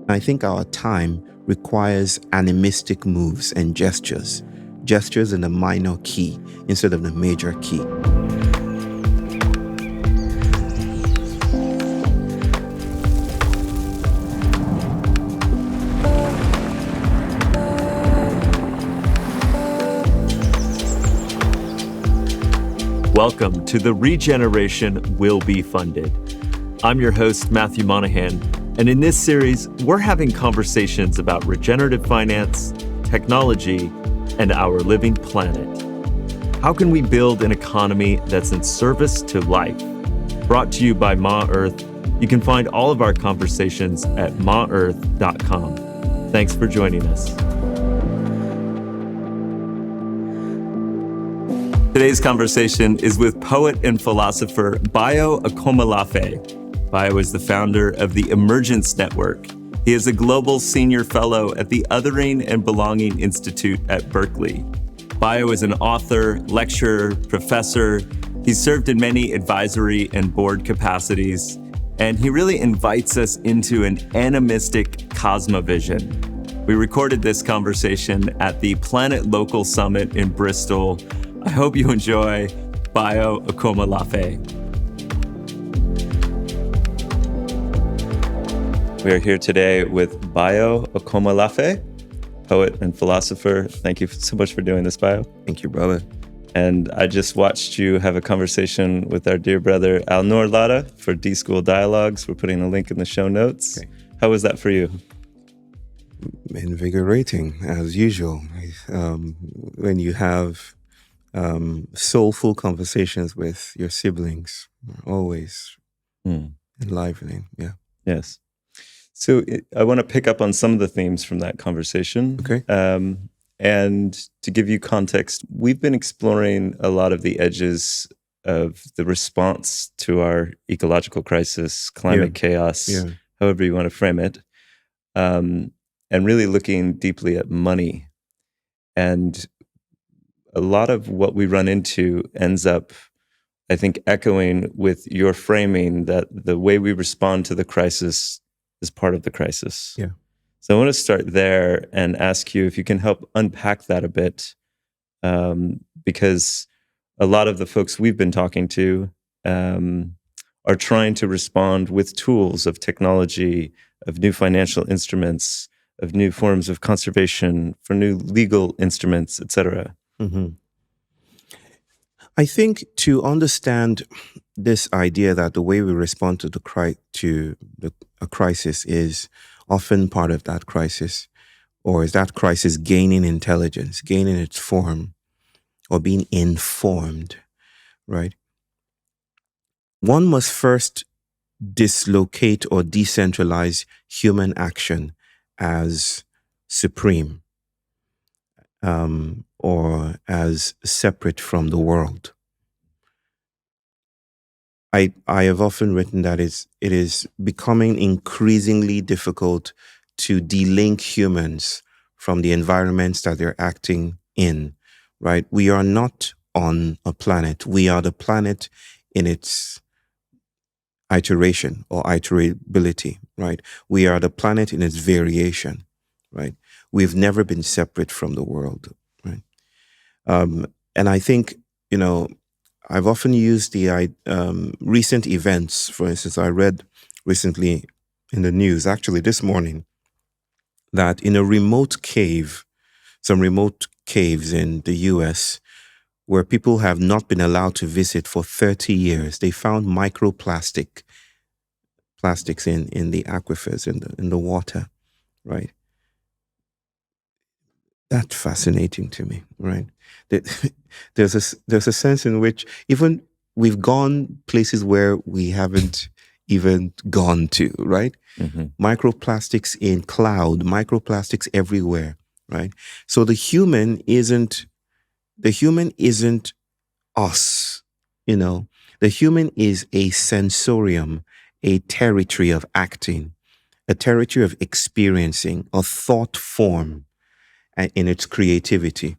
I think our time requires animistic moves and gestures in the minor key instead of the major key. Welcome to the Regeneration Will Be Funded. I'm your host, Matthew Monahan, and in this series, we're having conversations about regenerative finance, technology, and our living planet. How can we build an economy that's in service to life? Brought to you by Ma Earth. You can find all of our conversations at maearth.com. Thanks for joining us. Today's conversation is with poet and philosopher Bayo Akomolafe. Bayo is the founder of the Emergence Network. He is a global senior fellow at the Othering and Belonging Institute at Berkeley. Bayo is an author, lecturer, professor. He's served in many advisory and board capacities, and he really invites us into an animistic cosmovision. We recorded this conversation at the Planet Local Summit in Bristol. I hope you enjoy Bayo Akomolafe. We are here today with Bayo Akomolafe, poet and philosopher. Thank you so much for doing this, Bayo. Thank you, brother. And I just watched you have a conversation with our dear brother Alnor Lara for D-School Dialogues. We're putting a link in the show notes. Okay. How was that for you? Invigorating, as usual. When you have soulful conversations with your siblings, always enlivening. Yeah. Yes. So I want to pick up on some of the themes from that conversation. Okay. And to give you context, we've been exploring a lot of the edges of the response to our ecological crisis, climate chaos, however you want to frame it, and really looking deeply at money. And a lot of what we run into ends up, I think, echoing with your framing that the way we respond to the crisis is part of the crisis. Yeah. So I want to start there and ask you if you can help unpack that a bit, because a lot of the folks we've been talking to are trying to respond with tools of technology, of new financial instruments, of new forms of conservation, for new legal instruments, et cetera. Mm-hmm. I think to understand this idea that the way we respond to a crisis is often part of that crisis, or is that crisis gaining intelligence, gaining its form, or being informed, right? One must first dislocate or decentralize human action as supreme, or as separate from the world. I have often written that it is becoming increasingly difficult to delink humans from the environments that they're acting in, right? We are not on a planet. We are the planet in its iteration or iterability, right? We are the planet in its variation, right? We've never been separate from the world, right? And I think, I've often used the recent events. For instance, I read recently in the news, actually this morning, that in a some remote caves in the US, where people have not been allowed to visit for 30 years, they found plastics in the aquifers, in the water, right? That's fascinating to me, right? There's a sense in which even we've gone places where we haven't even gone to, right? Mm-hmm. Microplastics in cloud, microplastics everywhere, right? So the human isn't us, The human is a sensorium, a territory of acting, a territory of experiencing, a thought form in its creativity.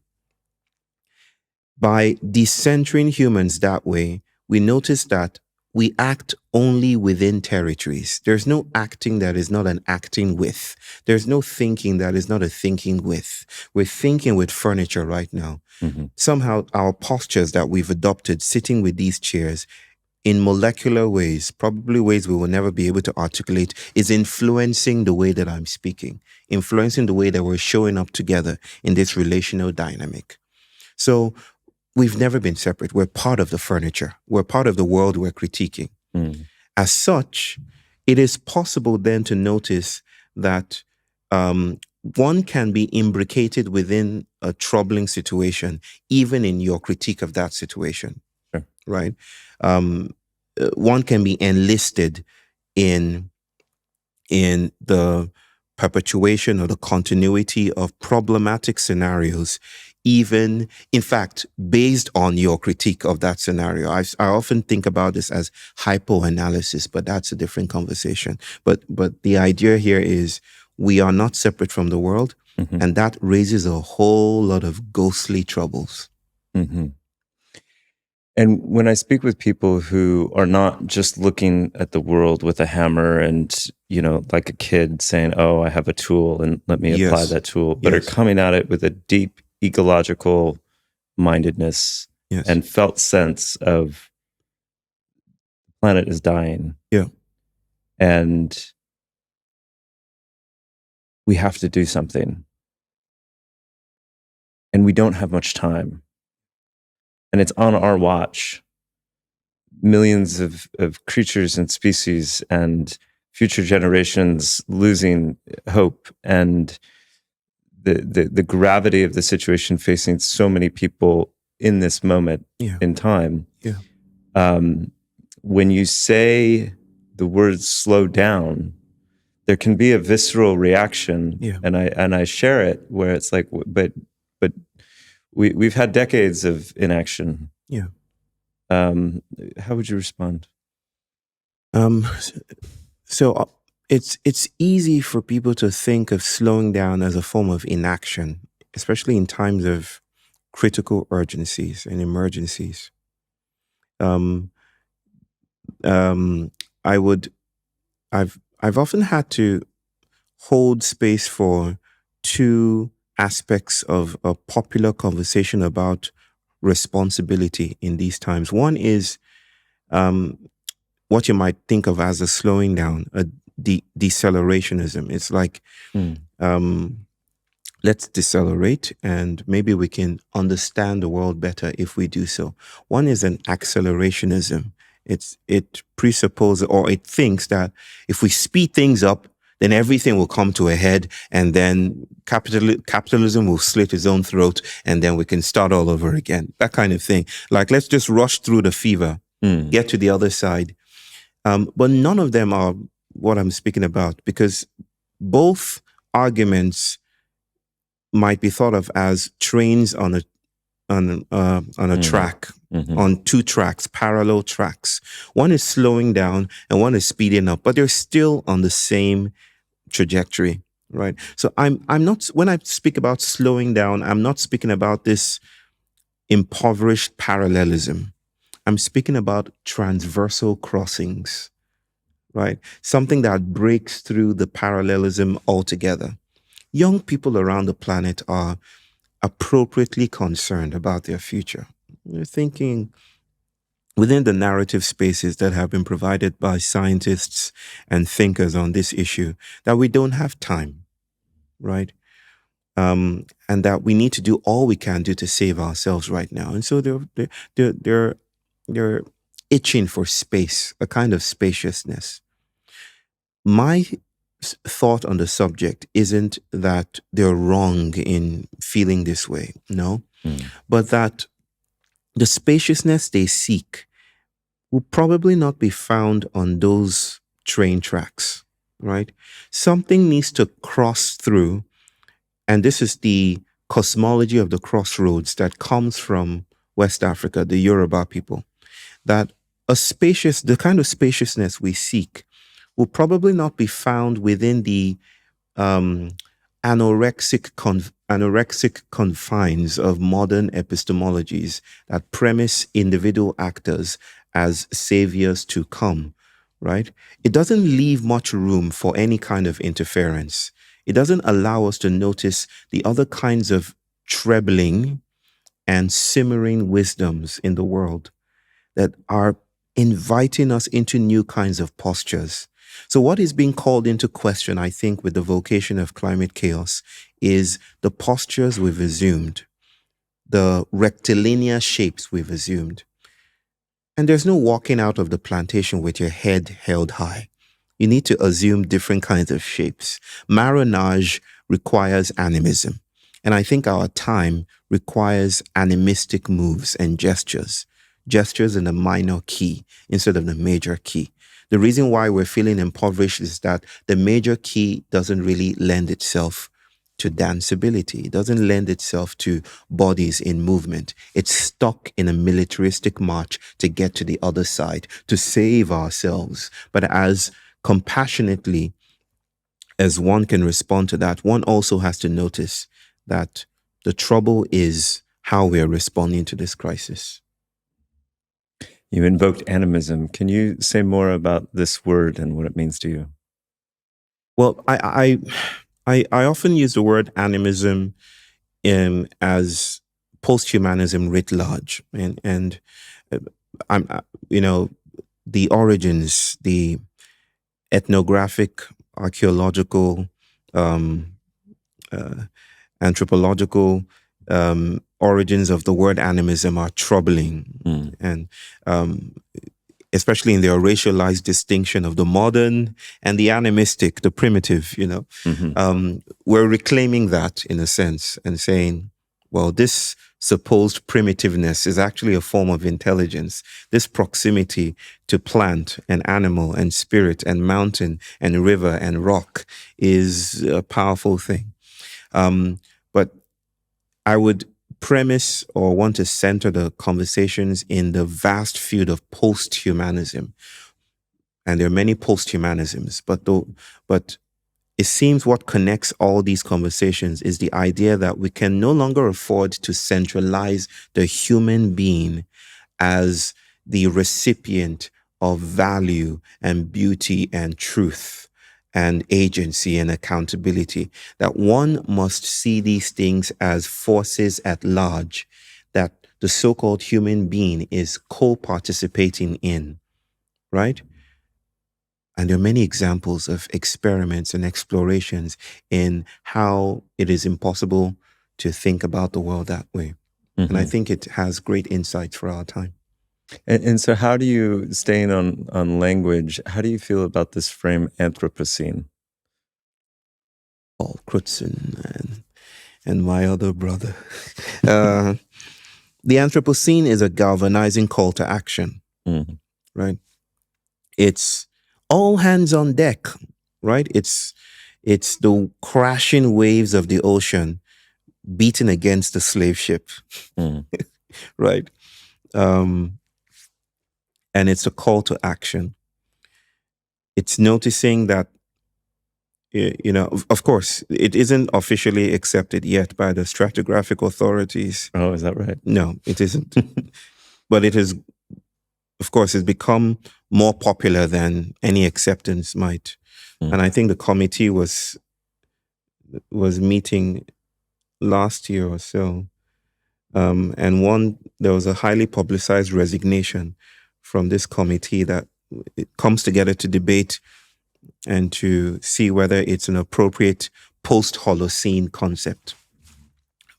By decentering humans that way, we notice that we act only within territories. There's no acting that is not an acting with. There's no thinking that is not a thinking with. We're thinking with furniture right now. Mm-hmm. Somehow our postures that we've adopted sitting with these chairs in molecular ways, probably ways we will never be able to articulate, is influencing the way that I'm speaking, influencing the way that we're showing up together in this relational dynamic. So we've never been separate. We're part of the furniture. We're part of the world we're critiquing. Mm. As such, it is possible then to notice that one can be imbricated within a troubling situation, even in your critique of that situation. Sure. Right? One can be enlisted in the perpetuation or the continuity of problematic scenarios, even, in fact, based on your critique of that scenario. I often think about this as hypoanalysis, but that's a different conversation. But the idea here is we are not separate from the world, mm-hmm. and that raises a whole lot of ghostly troubles. Mm-hmm. And when I speak with people who are not just looking at the world with a hammer and, like a kid saying, oh, I have a tool and let me apply that tool, but are coming at it with a deep ecological mindedness and felt sense of the planet is dying. Yeah. And we have to do something. And we don't have much time. And it's on our watch. Millions of creatures and species and future generations losing hope, and the gravity of the situation facing so many people in this moment in time. Yeah. When you say the word slow down, there can be a visceral reaction, and I share it, where it's like, but we've had decades of inaction. Yeah. How would you respond? So it's easy for people to think of slowing down as a form of inaction, especially in times of critical urgencies and emergencies. I've often had to hold space for two aspects of a popular conversation about responsibility in these times. One is what you might think of as a slowing down, a decelerationism. It's like, let's decelerate and maybe we can understand the world better if we do so. One is an accelerationism. It presupposes, or it thinks that if we speed things up, then everything will come to a head, and then capitalism will slit its own throat, and then we can start all over again. That kind of thing. Like, let's just rush through the fever, get to the other side. But none of them are what I'm speaking about, because both arguments might be thought of as trains on a track, on two tracks, parallel tracks. One is slowing down and one is speeding up, but they're still on the same trajectory, right? So I'm not, when I speak about slowing down, I'm not speaking about this impoverished parallelism. I'm speaking about transversal crossings, right? Something that breaks through the parallelism altogether. Young people around the planet are appropriately concerned about their future. They're thinking within the narrative spaces that have been provided by scientists and thinkers on this issue, that we don't have time, right? And that we need to do all we can do to save ourselves right now. And so they're itching for space, a kind of spaciousness. My thought on the subject isn't that they're wrong in feeling this way, no, but that the spaciousness they seek will probably not be found on those train tracks, right? Something needs to cross through, and this is the cosmology of the crossroads that comes from West Africa, the Yoruba people, that the kind of spaciousness we seek will probably not be found within the anorexic confines of modern epistemologies that premise individual actors as saviors to come, right? It doesn't leave much room for any kind of interference. It doesn't allow us to notice the other kinds of trebling and simmering wisdoms in the world that are inviting us into new kinds of postures. So, what is being called into question, I think, with the vocation of climate chaos is the postures we've assumed, the rectilinear shapes we've assumed. And there's no walking out of the plantation with your head held high. You need to assume different kinds of shapes. Marronage requires animism. And I think our time requires animistic moves and gestures in the minor key instead of the major key. The reason why we're feeling impoverished is that the major key doesn't really lend itself to danceability. It doesn't lend itself to bodies in movement. It's stuck in a militaristic march to get to the other side, to save ourselves. But as compassionately as one can respond to that, one also has to notice that the trouble is how we are responding to this crisis. You invoked animism. Can you say more about this word and what it means to you? Well, I often use the word animism as post-humanism writ large, and the origins, the ethnographic, archaeological, anthropological origins of the word animism are troubling, and especially in their racialized distinction of the modern and the animistic, the primitive, we're reclaiming that in a sense and saying, well, this supposed primitiveness is actually a form of intelligence. This proximity to plant and animal and spirit and mountain and river and rock is a powerful thing. But I would premise or want to center the conversations in the vast field of post-humanism. And there are many post-humanisms, but it seems what connects all these conversations is the idea that we can no longer afford to centralize the human being as the recipient of value and beauty and truth and agency and accountability, that one must see these things as forces at large that the so-called human being is co-participating in, right? And there are many examples of experiments and explorations in how it is impossible to think about the world that way. Mm-hmm. And I think it has great insights for our time. And so how do you, staying on language, how do you feel about this frame Anthropocene? Paul Crutzen and my other brother. The Anthropocene is a galvanizing call to action, right? It's all hands on deck, right? It's the crashing waves of the ocean beating against the slave ship, right? And it's a call to action. It's noticing that, of course, it isn't officially accepted yet by the stratigraphic authorities. Oh, is that right? No, it isn't. But it is, of course, it's become more popular than any acceptance might. And I think the committee was meeting last year or so. And there was a highly publicized resignation from this committee that it comes together to debate and to see whether it's an appropriate post-Holocene concept.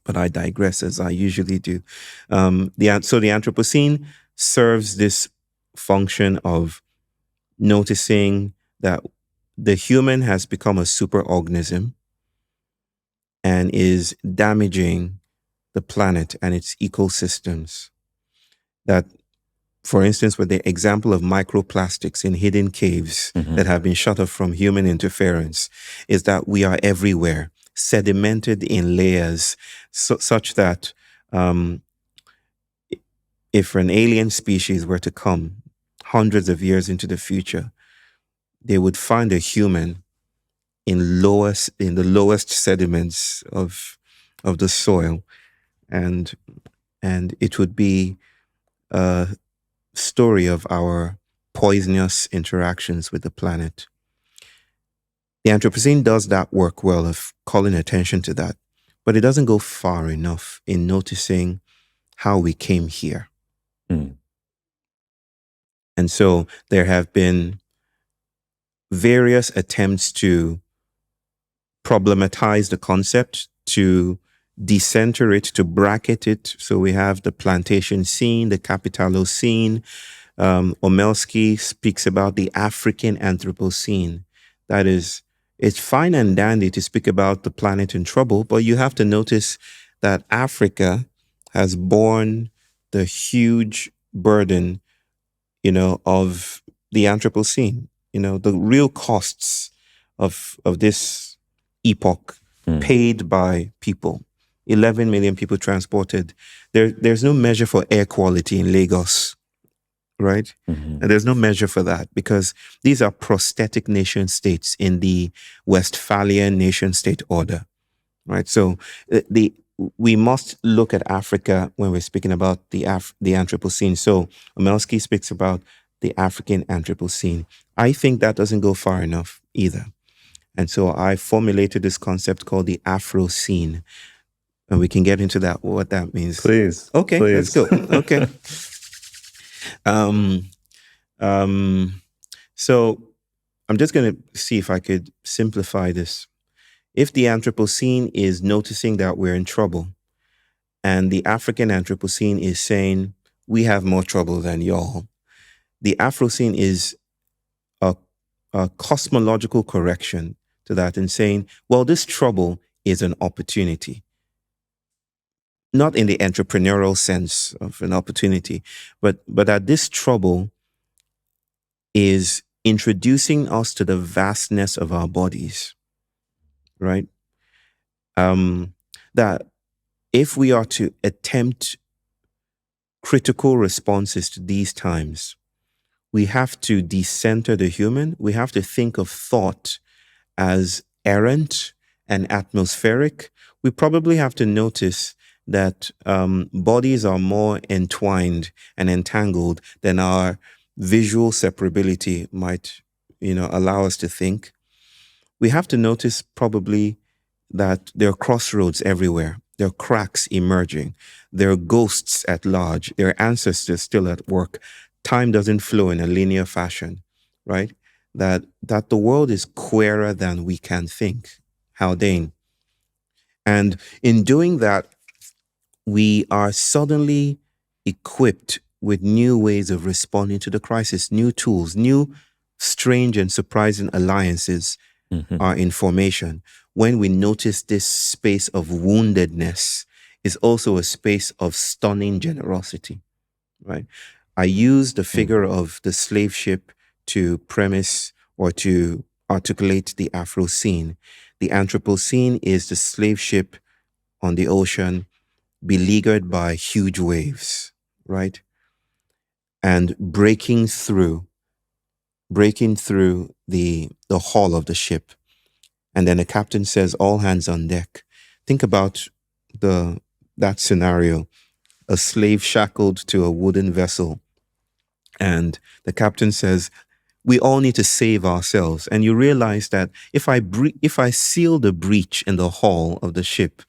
But I digress, as I usually do. So the Anthropocene serves this function of noticing that the human has become a superorganism and is damaging the planet and its ecosystems. That, for instance, with the example of microplastics in hidden caves that have been shut off from human interference, is that we are everywhere, sedimented in layers, such that if an alien species were to come hundreds of years into the future, they would find a human in the lowest sediments of the soil, and it would be story of our poisonous interactions with the planet. The Anthropocene does that work well of calling attention to that, but it doesn't go far enough in noticing how we came here. Mm. And so there have been various attempts to problematize the concept, to decenter it, to bracket it. So we have the plantation scene, the Capitalocene. Omelsky speaks about the African Anthropocene. That is, it's fine and dandy to speak about the planet in trouble, but you have to notice that Africa has borne the huge burden, of the Anthropocene. The real costs of this epoch paid by people. 11 million people transported. There's no measure for air quality in Lagos, right? Mm-hmm. And there's no measure for that because these are prosthetic nation states in the Westphalian nation state order, right? So we must look at Africa when we're speaking about the Anthropocene. So Omelsky speaks about the African Anthropocene. I think that doesn't go far enough either. And so I formulated this concept called the Afrocene. And we can get into that, what that means. Please. Okay, please. let's go. Okay. So I'm just going to see if I could simplify this. If the Anthropocene is noticing that we're in trouble, and the African Anthropocene is saying, we have more trouble than y'all, the Afrocene is a cosmological correction to that and saying, well, this trouble is an opportunity. Not in the entrepreneurial sense of an opportunity, but that this trouble is introducing us to the vastness of our bodies, right? That if we are to attempt critical responses to these times, we have to decenter the human. We have to think of thought as errant and atmospheric. We probably have to notice that bodies are more entwined and entangled than our visual separability might, allow us to think. We have to notice probably that there are crossroads everywhere. There are cracks emerging. There are ghosts at large. There are ancestors still at work. Time doesn't flow in a linear fashion, right? That the world is queerer than we can think. Haldane. And in doing that, we are suddenly equipped with new ways of responding to the crisis, new tools, new strange and surprising alliances are in formation. When we notice this space of woundedness is also a space of stunning generosity, right? I use the figure of the slave ship to premise or to articulate the Afrocene. The Anthropocene is the slave ship on the ocean beleaguered by huge waves, right? And breaking through the hull of the ship. And then the captain says, all hands on deck. Think about that scenario, a slave shackled to a wooden vessel. And the captain says, we all need to save ourselves. And you realize that if I seal the breach in the hull of the ship,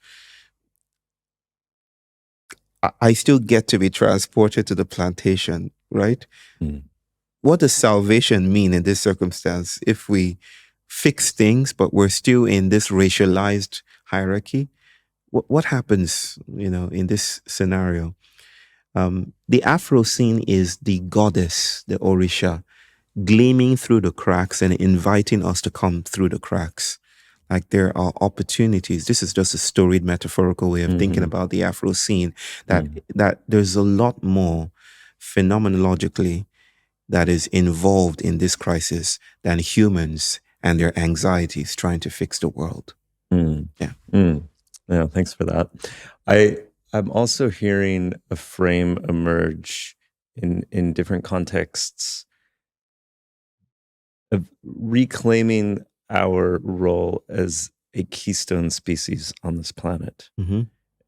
I still get to be transported to the plantation, right? What does salvation mean in this circumstance if we fix things, but we're still in this racialized hierarchy? What happens, in this scenario? The Afrocene is the goddess, the Orisha, gleaming through the cracks and inviting us to come through the cracks. Like there are opportunities. This is just a storied metaphorical way of thinking about the Afrocene, that there's a lot more phenomenologically that is involved in this crisis than humans and their anxieties trying to fix the world. Yeah, thanks for that. I'm also hearing a frame emerge in different contexts of reclaiming our role as a keystone species on this planet.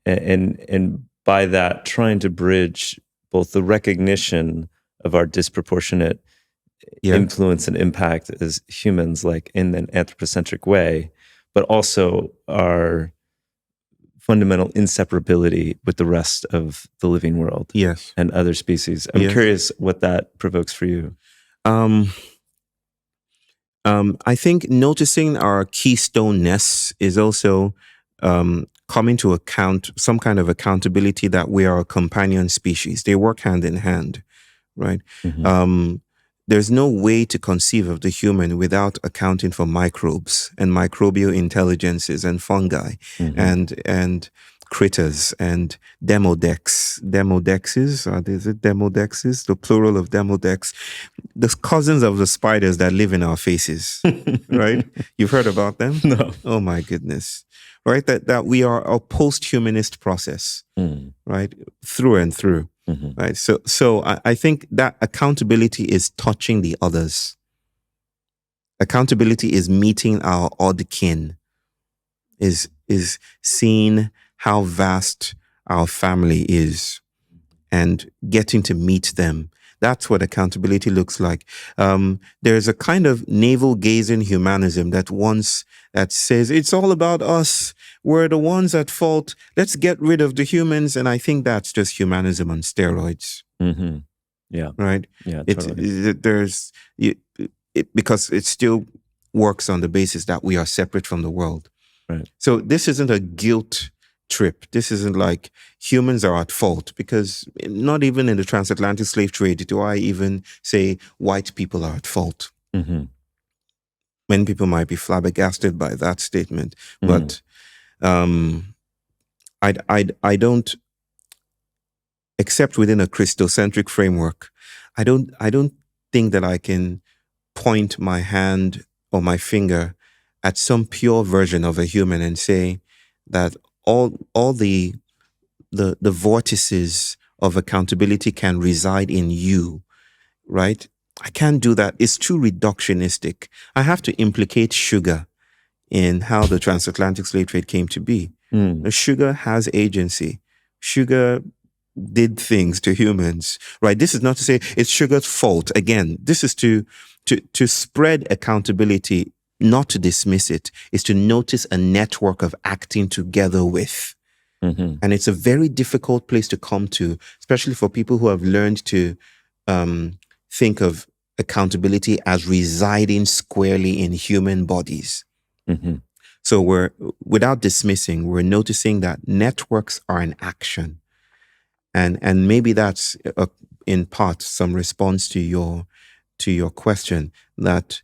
And by that, trying to bridge both the recognition of our disproportionate influence and impact as humans, like in an anthropocentric way, but also our fundamental inseparability with the rest of the living world and other species. I'm curious what that provokes for you. I think noticing our keystone-ness is also coming to account, some kind of accountability that we are a companion species. They work hand in hand, right? There's no way to conceive of the human without accounting for microbes and microbial intelligences and fungi and critters and demodexes. Is it demodexes? The plural of demodex. The cousins of the spiders that live in our faces, right? You've heard about them? No. Oh my goodness. Right? That we are a post-humanist process, right? Through and through. Right. So I think that accountability is touching the others. Accountability is meeting our odd kin, is seeing how vast our family is and getting to meet them. That's what accountability looks like. There's a kind of navel-gazing humanism that says it's all about us. We're the ones at fault. Let's get rid of the humans. And I think that's just humanism on steroids. Yeah. Right. Yeah. Totally. Because it still works on the basis that we are separate from the world. Right. So this isn't a guilt trip. This isn't like humans are at fault, because not even in the transatlantic slave trade do I even say white people are at fault. Many people might be flabbergasted by that statement, but I don't, except within a Christocentric framework, I don't think that I can point my hand or my finger at some pure version of a human and say that all the vortices of accountability can reside in you, right? I can't do that. It's too reductionistic. I have to implicate sugar in how the transatlantic slave trade came to be. Sugar has agency. Sugar did things to humans, right? This is not to say it's sugar's fault. Again, this is to spread accountability, not to dismiss it. It's to notice a network of acting together with. And it's a very difficult place to come to, especially for people who have learned to think of accountability as residing squarely in human bodies. So without dismissing, we're noticing that networks are in action. And maybe that's in part some response to your question, that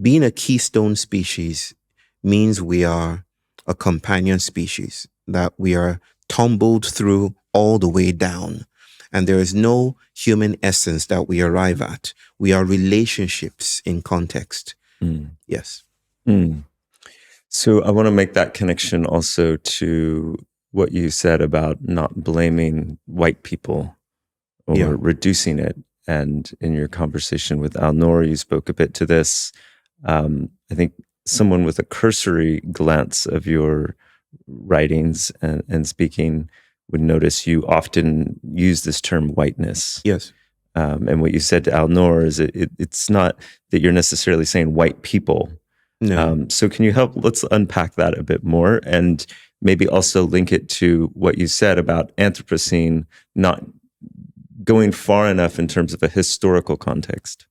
being a keystone species means we are a companion species, that we are tumbled through all the way down. And there is no human essence that we arrive at. We are relationships in context. Yes. So I want to make that connection also to what you said about not blaming white people or reducing it. And in your conversation with Al-Noor, you spoke a bit to this. I think someone with a cursory glance of your writings and speaking would notice you often use this term whiteness. Yes. And what you said to Al-Noor is it's not that you're necessarily saying white people. No. So can you let's unpack that a bit more, and maybe also link it to what you said about Anthropocene not going far enough in terms of a historical context.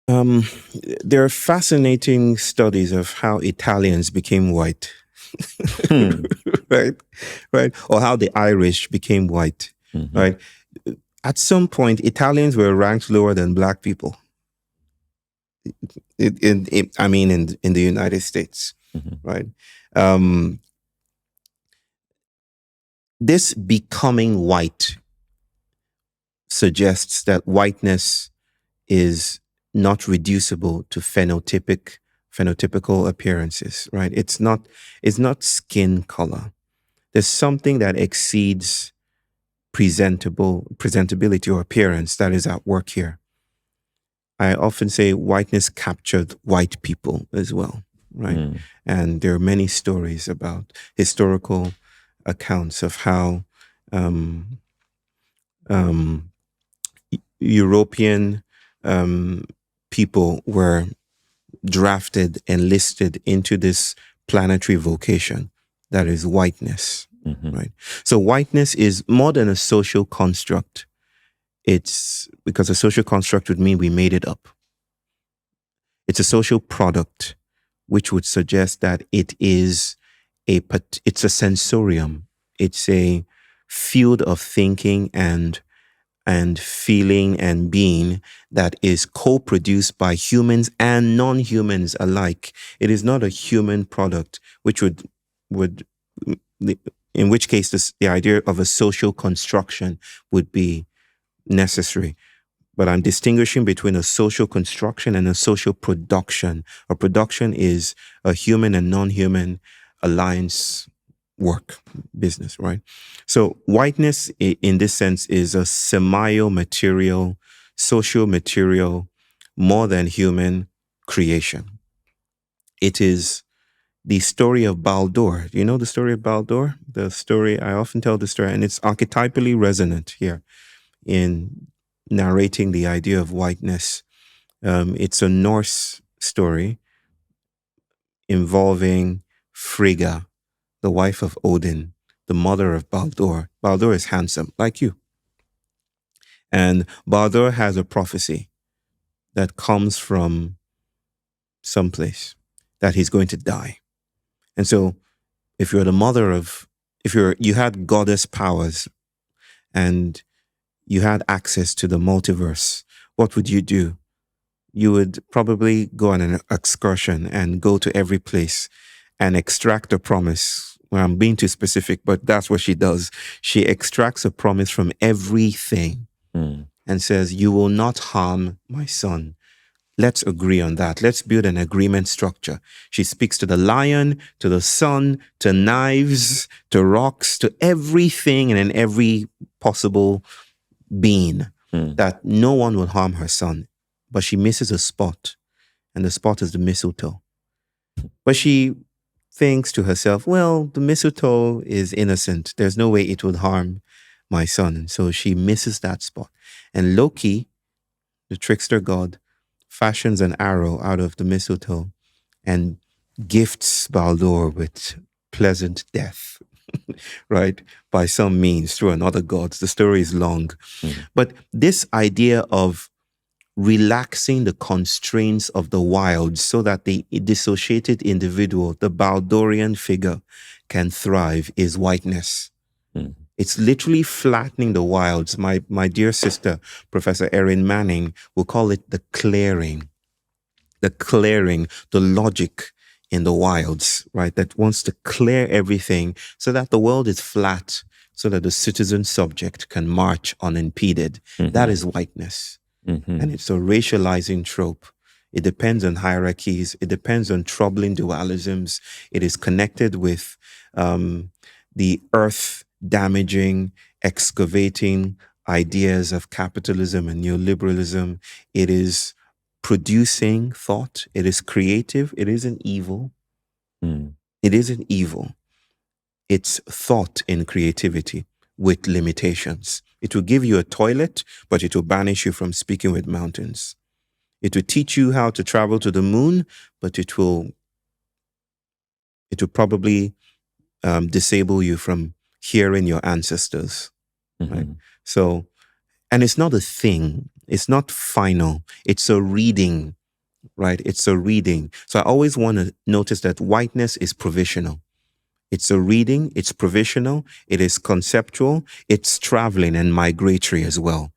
There are fascinating studies of how Italians became white, right? Or how the Irish became white, right? At some point, Italians were ranked lower than Black people. In the United States, right? This becoming white suggests that whiteness is not reducible to phenotypical appearances, right? It's not skin color. There's something that exceeds presentability or appearance that is at work here. I often say whiteness captured white people as well, right? And there are many stories about historical accounts of how European people were drafted, enlisted into this planetary vocation that is whiteness, right? So whiteness is more than a social construct. It's because a social construct would mean we made it up. It's a social product, which would suggest that it's a sensorium. It's a field of thinking and feeling and being that is co-produced by humans and non-humans alike. It is not a human product, which would in which case the idea of a social construction would be necessary. But I'm distinguishing between a social construction and a social production. A production is a human and non-human alliance work, business, right? So whiteness in this sense is a semio-material, social material, more than human creation. It is the story of Baldur. Do you know the story of Baldur? The story, I often tell the story, and it's archetypally resonant here in narrating the idea of whiteness. It's a Norse story involving Frigga, the wife of Odin, the mother of Baldur. Baldur is handsome, like you. And Baldur has a prophecy that comes from someplace that he's going to die. And so if you're the mother of, you had goddess powers and you had access to the multiverse, what would you do? You would probably go on an excursion and go to every place and extract a promise. Well, I'm being too specific, but that's what she does. She extracts a promise from everything and says, you will not harm my son. Let's agree on that. Let's build an agreement structure. She speaks to the lion, to the sun, to knives, to rocks, to everything and in every possible being that no one will harm her son. But she misses a spot, and the spot is the mistletoe. But she thinks to herself, well, the mistletoe is innocent. There's no way it would harm my son. And so she misses that spot. And Loki, the trickster god, fashions an arrow out of the mistletoe and gifts Baldur with pleasant death, right? By some means through another god. The story is long. But this idea of relaxing the constraints of the wild so that the dissociated individual, the Baldurian figure, can thrive is whiteness. It's literally flattening the wilds. My dear sister, Professor Erin Manning, will call it the clearing, the logic in the wilds, right? That wants to clear everything so that the world is flat, so that the citizen subject can march unimpeded. That is whiteness. And it's a racializing trope. It depends on hierarchies. It depends on troubling dualisms. It is connected with the earth-damaging, excavating ideas of capitalism and neoliberalism. It is producing thought. It is creative. It isn't evil. It isn't evil. It's thought in creativity with limitations. It will give you a toilet, but it will banish you from speaking with mountains. It will teach you how to travel to the moon, but it will probably disable you from hearing your ancestors. Right? So, and it's not a thing. It's not final. It's a reading, right? It's a reading. So I always want to notice that whiteness is provisional. It's a reading, it's provisional, it is conceptual, it's traveling and migratory as well.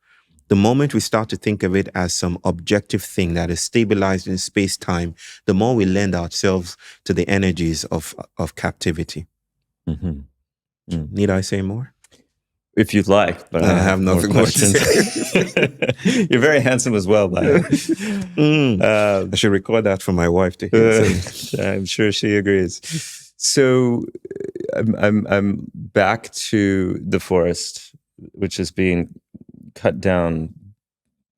The moment we start to think of it as some objective thing that is stabilized in space-time, the more we lend ourselves to the energies of captivity. Need I say more? If you'd like, but I have nothing more questions. You're very handsome as well, Bayo. I should record that for my wife to hear. I'm sure she agrees. So I'm back to the forest, which is being cut down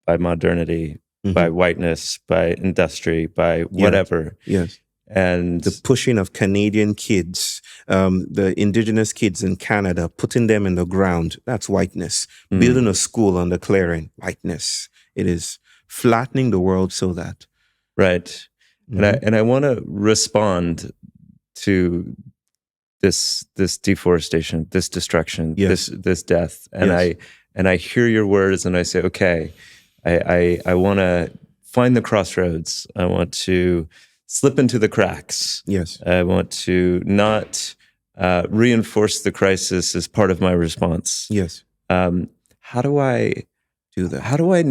by modernity, by whiteness, by industry, by whatever. Yes. And the pushing of Canadian kids the indigenous kids in Canada, putting them in the ground, that's whiteness. Building a school on the clearing, whiteness. It is flattening the world so that. Right. And I want to respond to this deforestation, this destruction, Yes. this death. And I hear your words and I say, okay, I want to find the crossroads. I want to slip into the cracks. Yes. I want to not reinforce the crisis as part of my response. Yes. How do I do that? How do I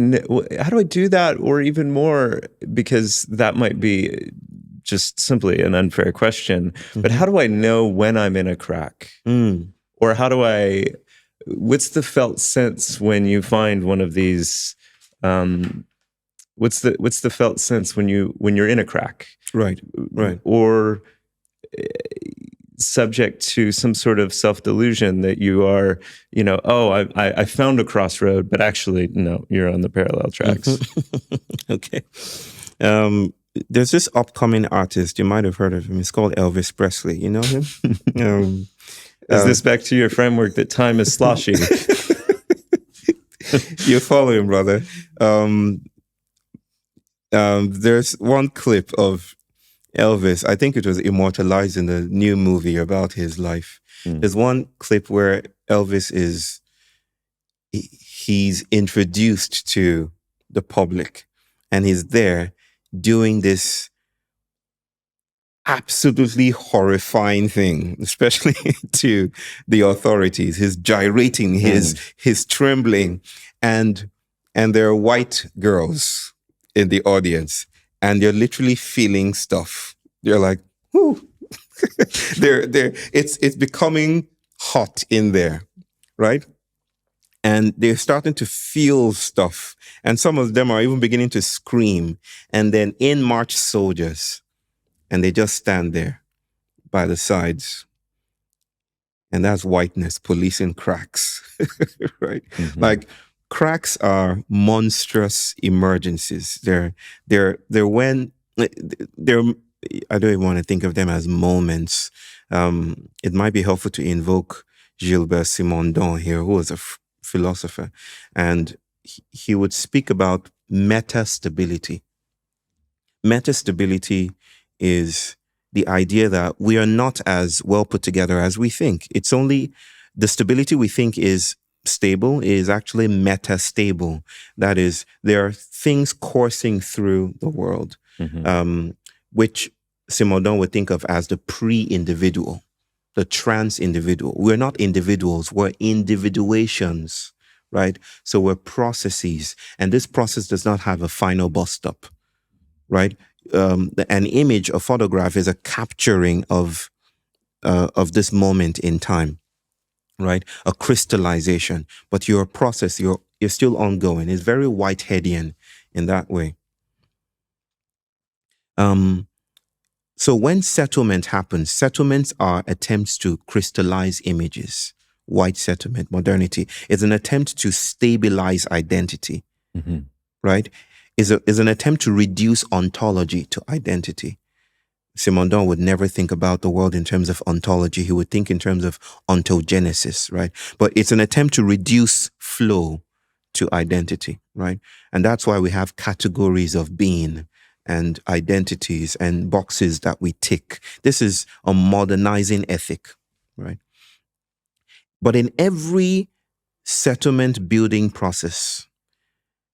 do that, or even more, because that might be just simply an unfair question. But how do I know when I'm in a crack? Or how do what's the felt sense when you find one of these? What's the felt sense when you're in a crack? Right. Or subject to some sort of self-delusion that you are, I found a crossroad, but actually, no, you're on the parallel tracks. Okay. There's this upcoming artist, you might have heard of him. It's called Elvis Presley. You know him? Is this back to your framework that time is sloshy? You're following, brother. There's one clip of Elvis. I think it was immortalized in the new movie about his life. There's one clip where Elvis he's introduced to the public, and he's there doing this absolutely horrifying thing, especially to the authorities. He's gyrating, his trembling, and there are white girls in the audience, and they're literally feeling stuff. They're like, whoo. It's becoming hot in there, right? And they're starting to feel stuff. And some of them are even beginning to scream. And then in march soldiers, and they just stand there by the sides. And that's whiteness policing cracks, right? Like, cracks are monstrous emergencies. They're when they're, I don't even want to think of them as moments. It might be helpful to invoke Gilbert Simondon here, who was a philosopher, and he would speak about metastability. Metastability is the idea that we are not as well put together as we think. It's only the stability we think is stable is actually metastable. That is, there are things coursing through the world, which Simondon would think of as the pre-individual, the trans-individual. We're not individuals, we're individuations, right? So we're processes, and this process does not have a final bus stop, right? An image, a photograph is a capturing of this moment in time, right? A crystallization, but you're a process, you're still ongoing. It's very Whiteheadian in that way. So when settlement happens, settlements are attempts to crystallize images. White settlement, modernity, is an attempt to stabilize identity, right? Is an attempt to reduce ontology to identity. Simondon would never think about the world in terms of ontology. He would think in terms of ontogenesis, right? But it's an attempt to reduce flow to identity, right? And that's why we have categories of being and identities and boxes that we tick. This is a modernizing ethic, right? But in every settlement building process,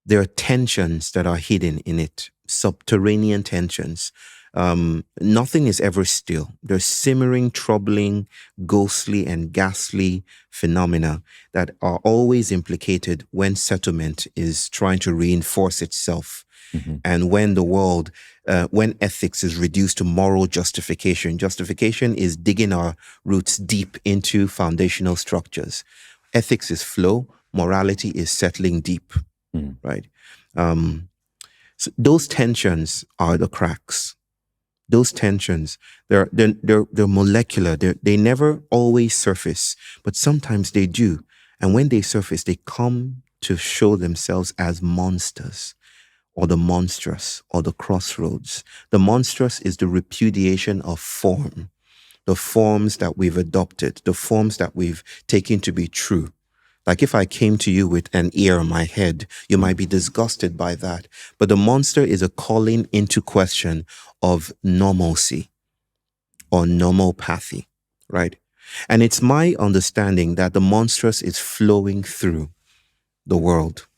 there are tensions that are hidden in it, subterranean tensions. Nothing is ever still. There's simmering, troubling, ghostly, and ghastly phenomena that are always implicated when settlement is trying to reinforce itself. And when the world, when ethics is reduced to moral justification. Justification is digging our roots deep into foundational structures. Ethics is flow. Morality is settling deep, right? So those tensions are the cracks. Those tensions, they're molecular. They never always surface, but sometimes they do. And when they surface, they come to show themselves as monsters, or the monstrous, or the crossroads. The monstrous is the repudiation of form, the forms that we've adopted, the forms that we've taken to be true. Like if I came to you with an ear on my head, you might be disgusted by that. But the monster is a calling into question of normalcy or normopathy, right? And it's my understanding that the monstrous is flowing through the world.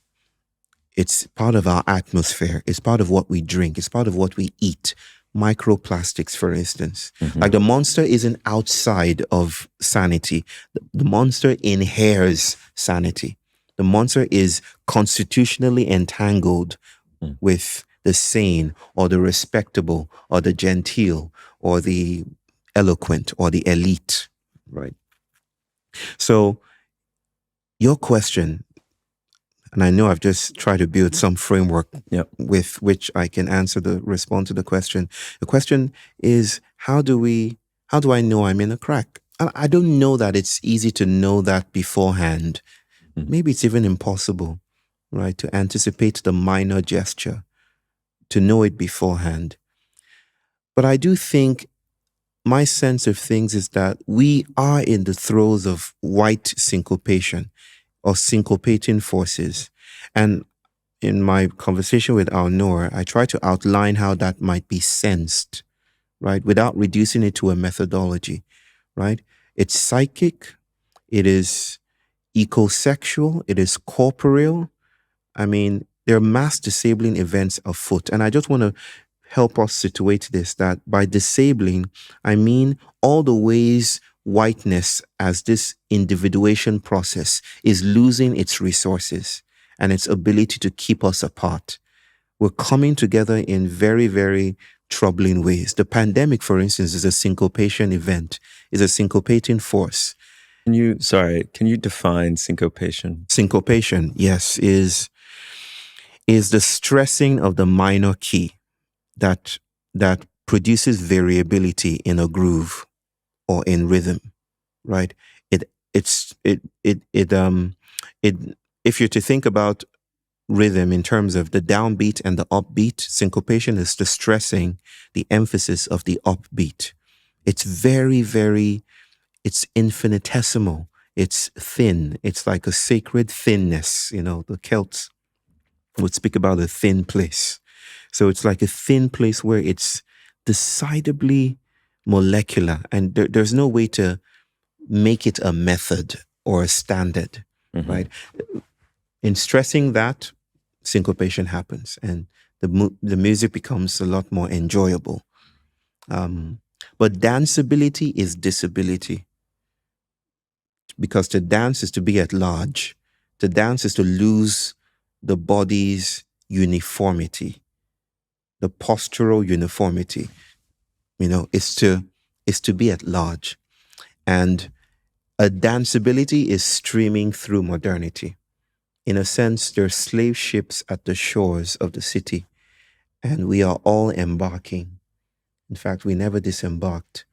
It's part of our atmosphere. It's part of what we drink. It's part of what we eat. Microplastics, for instance. Like the monster isn't outside of sanity. The monster inheres sanity. The monster is constitutionally entangled with the sane or the respectable or the genteel or the eloquent or the elite, right? So your question, and I know I've just tried to build some framework with which I can respond to the question. The question is, how do I know I'm in a crack? I don't know that it's easy to know that beforehand. Maybe it's even impossible, right? To anticipate the minor gesture, to know it beforehand. But I do think my sense of things is that we are in the throes of white syncopation or syncopating forces. And in my conversation with Al-Noor, I try to outline how that might be sensed, right? Without reducing it to a methodology, right? It's psychic, it is ecosexual, it is corporeal. I mean, there are mass disabling events afoot. And I just want to help us situate this, that by disabling, I mean all the ways whiteness as this individuation process is losing its resources and its ability to keep us apart. We're coming together in very, very troubling ways. The pandemic, for instance, is a syncopation event, is a syncopating force. Can you define syncopation? Syncopation, yes, is the stressing of the minor key that produces variability in a groove or in rhythm, right? If you're to think about rhythm in terms of the downbeat and the upbeat, syncopation is the stressing, the emphasis of the upbeat. It's very, very, it's infinitesimal. It's thin. It's like a sacred thinness. The Celts would speak about a thin place. So it's like a thin place where it's decidedly molecular, and there's no way to make it a method or a standard, right? In stressing that, syncopation happens, and the music becomes a lot more enjoyable. But danceability is disability, because to dance is to be at large. To dance is to lose the body's uniformity, the postural uniformity. Is to be at large. And a danceability is streaming through modernity. In a sense, there are slave ships at the shores of the city, and we are all embarking. In fact, we never disembarked.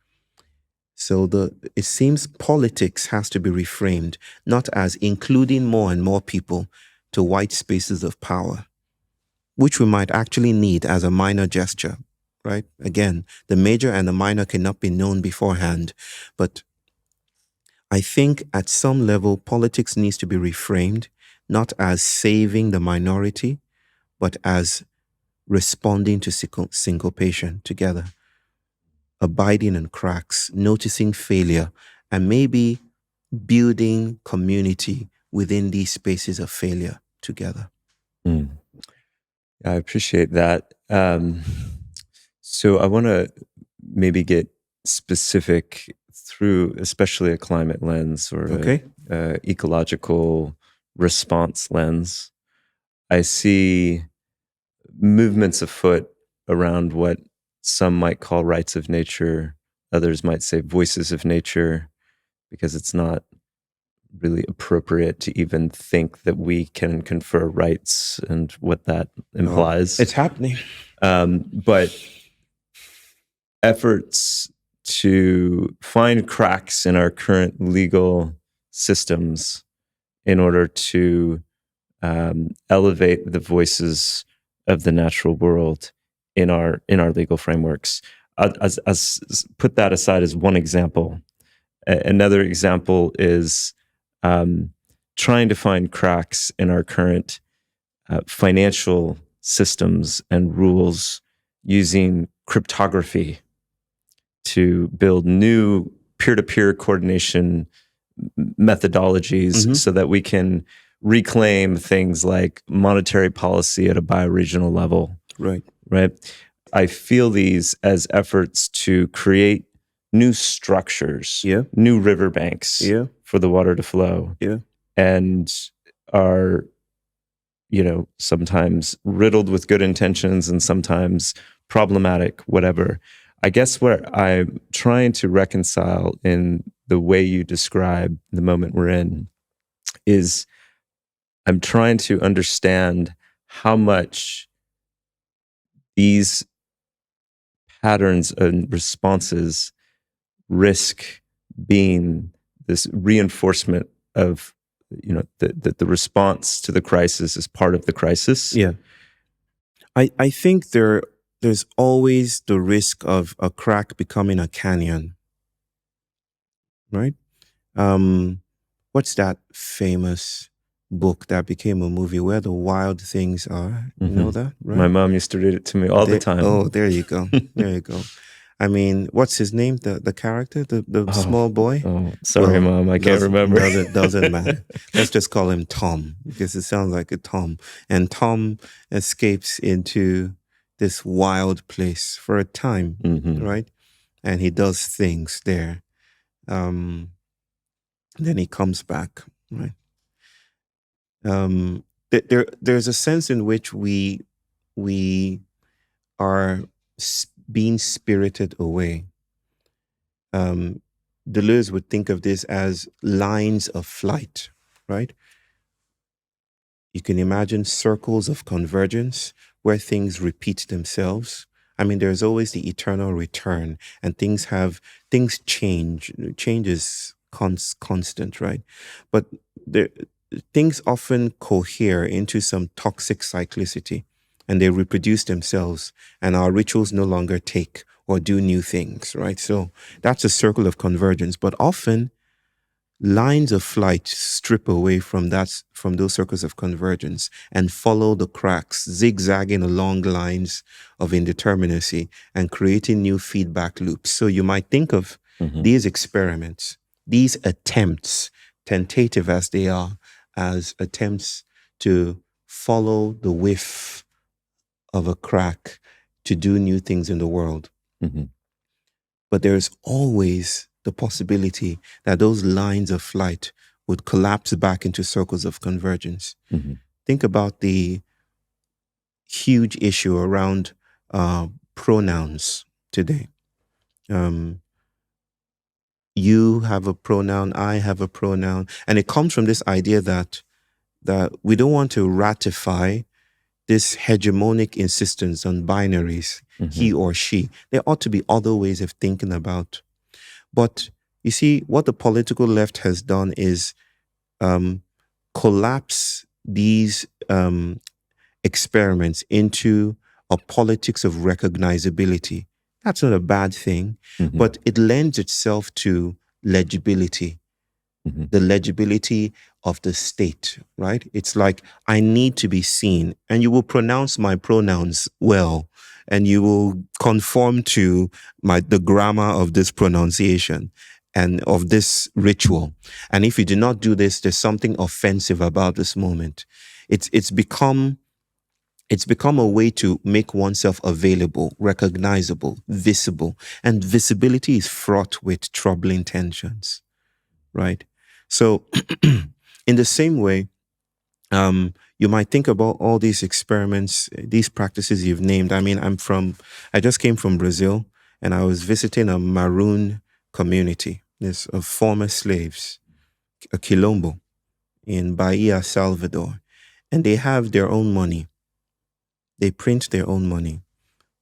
So it seems politics has to be reframed, not as including more and more people to white spaces of power, which we might actually need as a minor gesture, right? Again, the major and the minor cannot be known beforehand, but I think at some level, politics needs to be reframed, not as saving the minority, but as responding to syncopation together, abiding in cracks, noticing failure, and maybe building community within these spaces of failure together. I appreciate that. So I want to maybe get specific through especially a climate lens or a ecological response lens. I see movements afoot around what some might call rights of nature, others might say voices of nature, because it's not really appropriate to even think that we can confer rights and what that implies. It's happening. But efforts to find cracks in our current legal systems in order to elevate the voices of the natural world in our legal frameworks. put that aside as one example. Another example is trying to find cracks in our current financial systems and rules using cryptography to build new peer-to-peer coordination methodologies so that we can reclaim things like monetary policy at a bioregional level. Right. I feel these as efforts to create new structures, new riverbanks for the water to flow, and are, sometimes riddled with good intentions and sometimes problematic, whatever. I guess what I'm trying to reconcile in the way you describe the moment we're in is I'm trying to understand how much these patterns and responses risk being this reinforcement of, that the response to the crisis is part of the crisis. Yeah. I think there's always the risk of a crack becoming a canyon, right? What's that famous book that became a movie, Where the Wild Things Are? You know that, right? My mom used to read it to me all the time. Oh, there you go. There you go. I mean, what's his name? The character, the small boy. Oh, sorry, Mom, I can't remember. Doesn't matter. Let's just call him Tom because it sounds like a Tom. And Tom escapes into this wild place for a time, right? And he does things there. Then he comes back, right? There's a sense in which we are being spirited away. Deleuze would think of this as lines of flight, right? You can imagine circles of convergence where things repeat themselves. I mean, there's always the eternal return, and things change. Change is constant, right? But things often cohere into some toxic cyclicity, and they reproduce themselves, and our rituals no longer take or do new things, right? So that's a circle of convergence. But often, lines of flight strip away from those circles of convergence and follow the cracks, zigzagging along lines of indeterminacy and creating new feedback loops. So you might think of these experiments, these attempts, tentative as they are, as attempts to follow the whiff of a crack to do new things in the world. But there's always the possibility that those lines of flight would collapse back into circles of convergence. Think about the huge issue around pronouns today. You have a pronoun, I have a pronoun, and it comes from this idea that we don't want to ratify this hegemonic insistence on binaries, he or she. There ought to be other ways of thinking about. But you see, what the political left has done is collapse these experiments into a politics of recognizability. That's not a bad thing, but it lends itself to legibility. The legibility of the state, right? It's like, I need to be seen, and you will pronounce my pronouns well, and you will conform to the grammar of this pronunciation and of this ritual. And if you do not do this, there's something offensive about this moment. It's become a way to make oneself available, recognizable, visible, and visibility is fraught with troubling tensions, right? So in the same way, you might think about all these experiments, these practices you've named. I mean, I just came from Brazil, and I was visiting a Maroon community. There's of former slaves, a Quilombo in Bahia, Salvador, and they have their own money. They print their own money.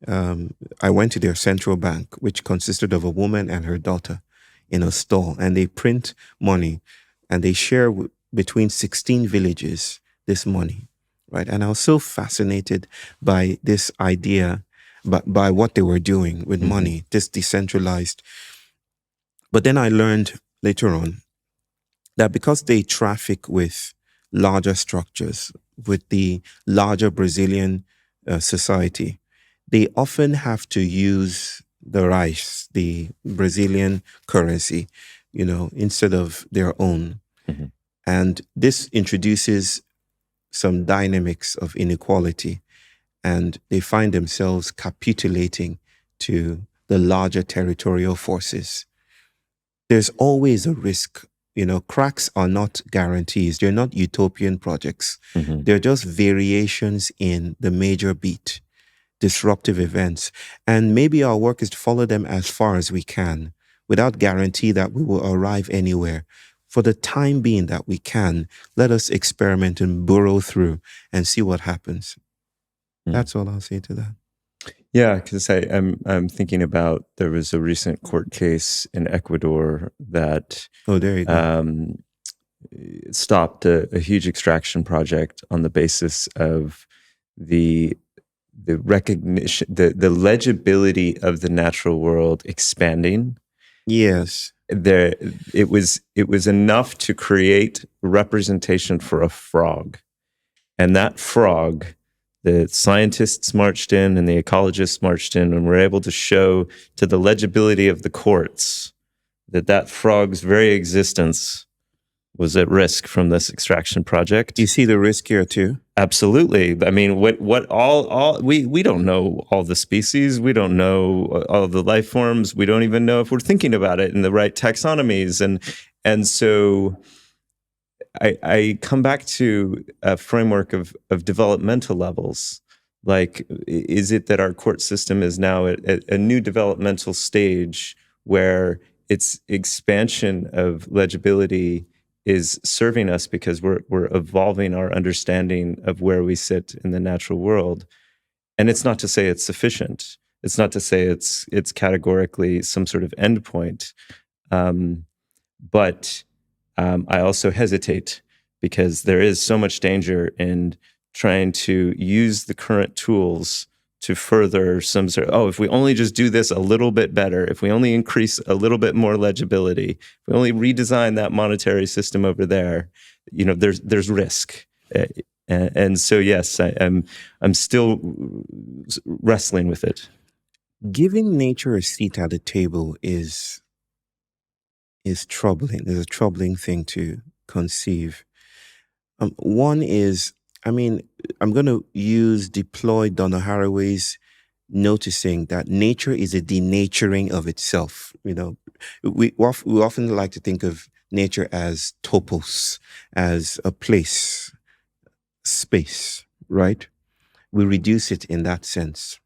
I went to their central bank, which consisted of a woman and her daughter in a stall, and they print money, and they share between 16 villages this money, right? And I was so fascinated by this idea by what they were doing with money, this decentralized. But then I learned later on that because they traffic with larger structures, with the larger Brazilian society, they often have to use the rice, the Brazilian currency, instead of their own. And this introduces some dynamics of inequality, and they find themselves capitulating to the larger territorial forces. There's always a risk. Cracks are not guarantees. They're not utopian projects. They're just variations in the major beat, disruptive events. And maybe our work is to follow them as far as we can without guarantee that we will arrive anywhere. For the time being that we can, let us experiment and burrow through and see what happens. That's all I'll say to that. Yeah, because I'm thinking about, there was a recent court case in Ecuador that there you go. Stopped a huge extraction project on the basis of the recognition, the legibility of the natural world expanding. Yes. It was enough to create representation for a frog, and that frog, the scientists marched in and the ecologists marched in and were able to show to the legibility of the courts that frog's very existence was at risk from this extraction project. You see the risk here too? Absolutely. I mean, we don't know all the species. We don't know all the life forms. We don't even know if we're thinking about it in the right taxonomies. And so I come back to a framework of developmental levels. Like, is it that our court system is now at a new developmental stage where its expansion of legibility is serving us because we're evolving our understanding of where we sit in the natural world? And it's not to say it's sufficient. It's not to say it's categorically some sort of endpoint. But I also hesitate because there is so much danger in trying to use the current tools to further some sort of, if we only just do this a little bit better, if we only increase a little bit more legibility, if we only redesign that monetary system over there, there's risk. And so, yes, I'm still wrestling with it. Giving nature a seat at the table is troubling. It's a troubling thing to conceive. One is, I'm going to use deploy Donna Haraway's noticing that nature is a denaturing of itself. We often like to think of nature as topos, as a place, space, right? We reduce it in that sense.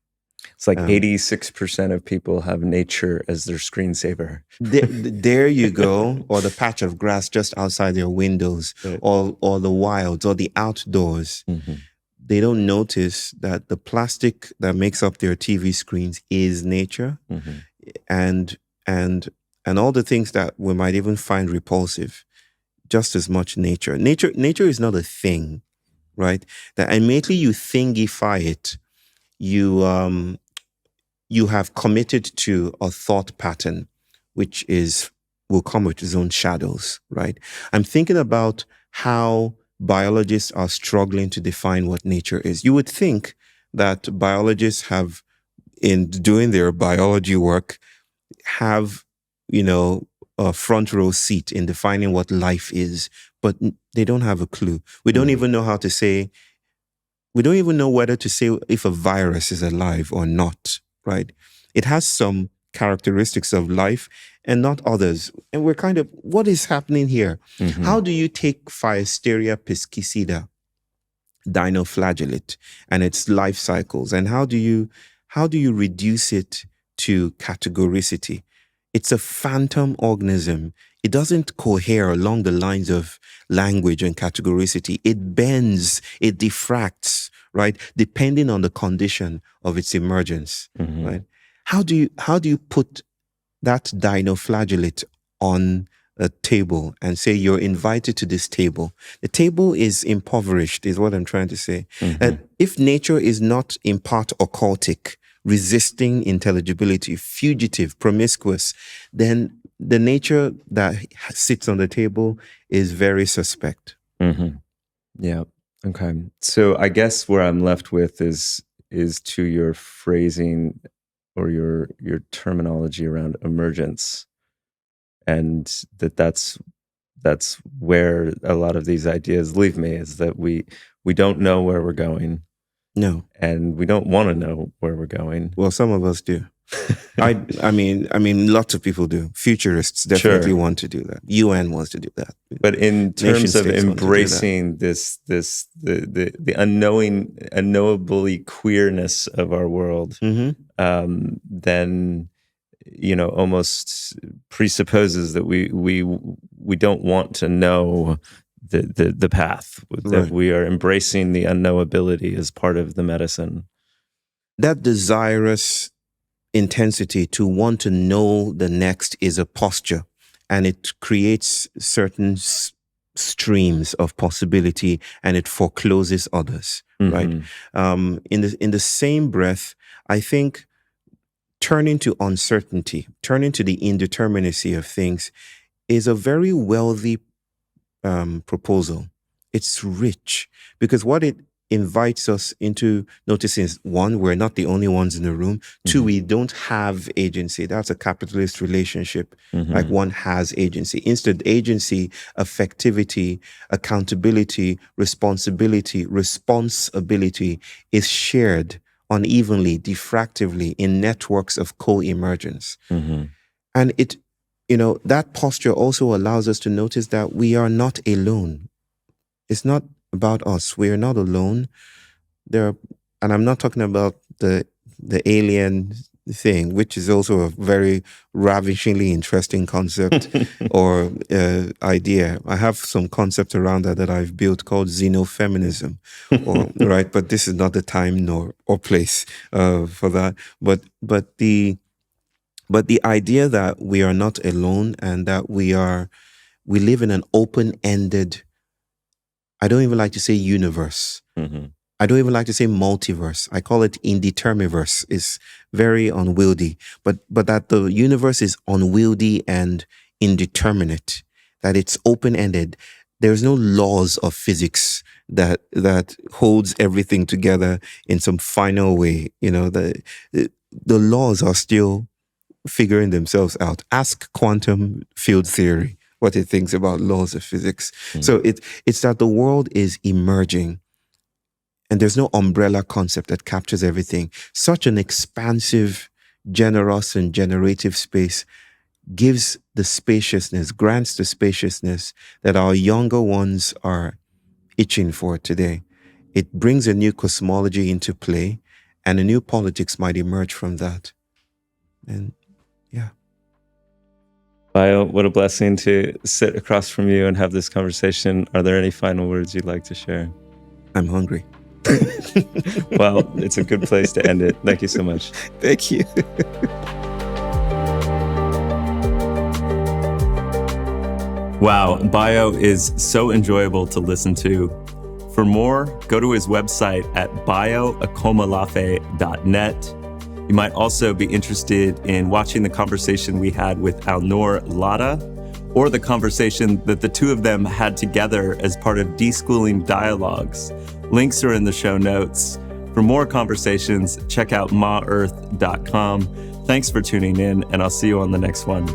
It's like 86% of people have nature as their screensaver. There you go. Or the patch of grass just outside their windows, right. or the wilds, or the outdoors. Mm-hmm. They don't notice that the plastic that makes up their TV screens is nature, mm-hmm. and all the things that we might even find repulsive, just as much nature. Nature is not a thing, right? That immediately you thingify it, you have committed to a thought pattern, which will come with its own shadows, right? I'm thinking about how biologists are struggling to define what nature is. You would think that biologists have, in doing their biology work, have, a front row seat in defining what life is, but they don't have a clue. We don't even know how to say, we don't even know whether to say if a virus is alive or not, right? It has some characteristics of life and not others. And we're kind of, what is happening here? Mm-hmm. How do you take Phaeosteria piscicida, dinoflagellate, and its life cycles, and how do you reduce it to categoricity? It's a phantom organism. It doesn't cohere along the lines of language and categoricity. It bends, it diffracts, right? Depending on the condition of its emergence, mm-hmm. right? How do you put that dinoflagellate on a table and say you're invited to this table? The table is impoverished, is what I'm trying to say. Mm-hmm. And if nature is not in part occultic, resisting intelligibility, fugitive, promiscuous, then the nature that sits on the table is very suspect. Mm-hmm. Yeah. Okay. So I guess where I'm left with is to your phrasing or your terminology around emergence, and that's where a lot of these ideas leave me, is that we don't know where we're going. No. And we don't want to know where we're going. Well, some of us do. I mean, lots of people do. Futurists definitely want to do that. UN wants to do that. But in terms of embracing the unknowably queerness of our world, then almost presupposes that we don't want to know the path, that we are embracing the unknowability as part of the medicine. That desirous intensity to want to know the next is a posture, and it creates certain streams of possibility, and it forecloses others, right? In the same breath, I think turning to uncertainty, turning to the indeterminacy of things is a very wealthy proposal. It's rich because what it invites us into noticing is, one, we're not the only ones in the room. Two, we don't have agency. That's a capitalist relationship. Like one has agency. Instead, agency, affectivity, accountability, responsibility is shared unevenly, diffractively in networks of co-emergence. And it, that posture also allows us to notice that we are not alone. It's not about us. We are not alone. And I'm not talking about the alien thing, which is also a very ravishingly interesting concept or idea. I have some concept around that I've built called xenofeminism, right? But this is not the time nor place for that. But the idea that we are not alone and that we live in an open-ended, I don't even like to say universe. I don't even like to say multiverse. I call it indetermiverse. It's very unwieldy. But that the universe is unwieldy and indeterminate, that it's open-ended. There's no laws of physics that holds everything together in some final way. The laws are still figuring themselves out. Ask quantum field theory what it thinks about laws of physics. So it's that the world is emerging, and there's no umbrella concept that captures everything. Such an expansive, generous, and generative space grants the spaciousness that our younger ones are itching for today. It brings a new cosmology into play, and a new politics might emerge from that. And yeah. Bayo, what a blessing to sit across from you and have this conversation. Are there any final words you'd like to share? I'm hungry. Well, it's a good place to end it. Thank you so much. Thank you. Wow, Bayo is so enjoyable to listen to. For more, go to his website at bayoakomolafe.net. You might also be interested in watching the conversation we had with Alnor Lada, or the conversation that the two of them had together as part of Deschooling Dialogues. Links are in the show notes. For more conversations, check out maearth.com. Thanks for tuning in, and I'll see you on the next one.